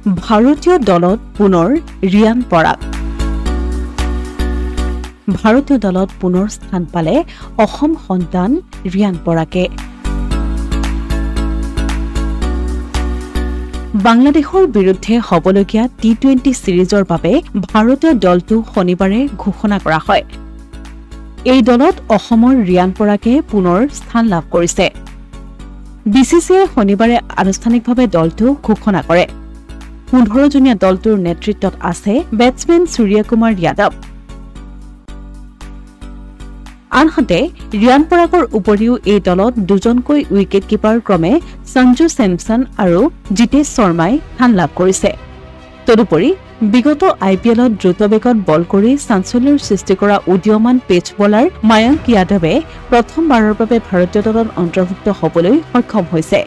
ভাৰতীয় দলত পুনৰ ৰিয়ান পৰাগ। ভাৰতীয় দলত পুনৰ স্থান পালে অসম সন্তান ৰিয়ান পৰাগে। বাংলাদেশৰ বিৰুদ্ধে হ'বলগীয়া টি20 সিৰিজৰ বাবে ভাৰতীয় দলটো শনিবাৰে ঘোষণা কৰা হয়। এই দলত অসমৰ ৰিয়ান পৰাগে পুনৰ স্থান লাভ কৰিছে। বিচিচিআই শনিবাৰে আনুষ্ঠানিকভাৱে দলটো ঘোষণা কৰে। 15জনীয়া দলটোৰ নেতৃত্বত আছে বেটছমেন সূৰ্য কুমাৰ যাদৱ। আনহাতে ৰিয়ান পৰাগৰ উপৰিও এই দলত দুজনকৈ উইকেট কিপাৰ ক্ৰমে সঞ্জু চেমছন আৰু জিতেশ শৰ্মাই স্থান লাভ কৰিছে। তদুপৰি বিগত IPLত দ্ৰুতবেগত বল কৰি চাঞ্চল্যৰ সৃষ্টি কৰা উদীয়মান পেচ বলাৰ মায়াংক যাদৱে প্ৰথমবাৰৰ বাবে ভাৰতীয় দলত অন্তৰ্ভুক্ত হ'বলৈ সক্ষম হৈছে।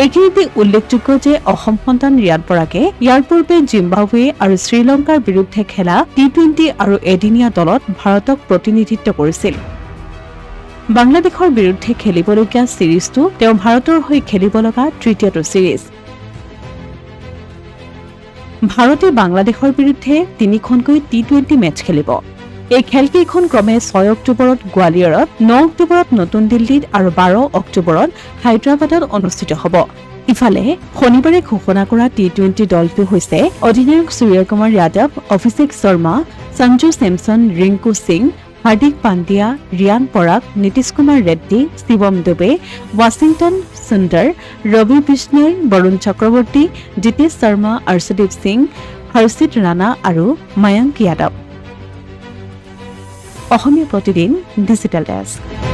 এইখিনিতে উল্লেখযোগ্য যে অসম সন্তান ৰিয়ান পৰাগে ইয়াৰ পূৰ্বে জিম্বাবৱে আৰু শ্ৰীলংকাৰ বিৰুদ্ধে খেলা টি20 আৰু এদিনীয়া দলত ভাৰতক প্ৰতিনিধিত্ব কৰিছিল। বাংলাদেশৰ বিৰুদ্ধে খেলিবলগীয়া সিৰিজটো তেওঁ ভাৰতৰ হৈ খেলিব লগা তৃতীয়টো সিৰিজ। ভাৰতে বাংলাদেশৰ বিৰুদ্ধে 3খনকৈ টি20 মেচ খেলিব। এই খেলকেইখন ক্ৰমে 6 অক্টোবৰত গোৱালিয়ৰত, 9 অক্টোবৰত নতুন দিল্লীত আৰু 12 অক্টোবৰত হায়দৰাবাদত অনুষ্ঠিত হ'ব। ইফালে শনিবাৰে ঘোষণা কৰা টি20 দলটো হৈছে অধিনায়ক সূৰ্য কুমাৰ যাদৱ, অভিষেক শৰ্মা, সঞ্জু চেমছন, ৰিংকু সিং, হাৰ্দিক পাণ্ডিয়া, ৰিয়ান পৰাগ, নীতিশ কুমাৰ ৰেড্ডী, শিৱম দুবে, ৱাশ্বিংটন সুন্দৰ, ৰবি বিষ্ণৈ, বৰুণ চক্ৰৱৰ্তী, জিতেশ শৰ্মা, অৰ্শদীপ সিং, হৰ্ষিত ৰাণা আৰু মায়াংক যাদৱ। Asomiya Pratidin digital desk.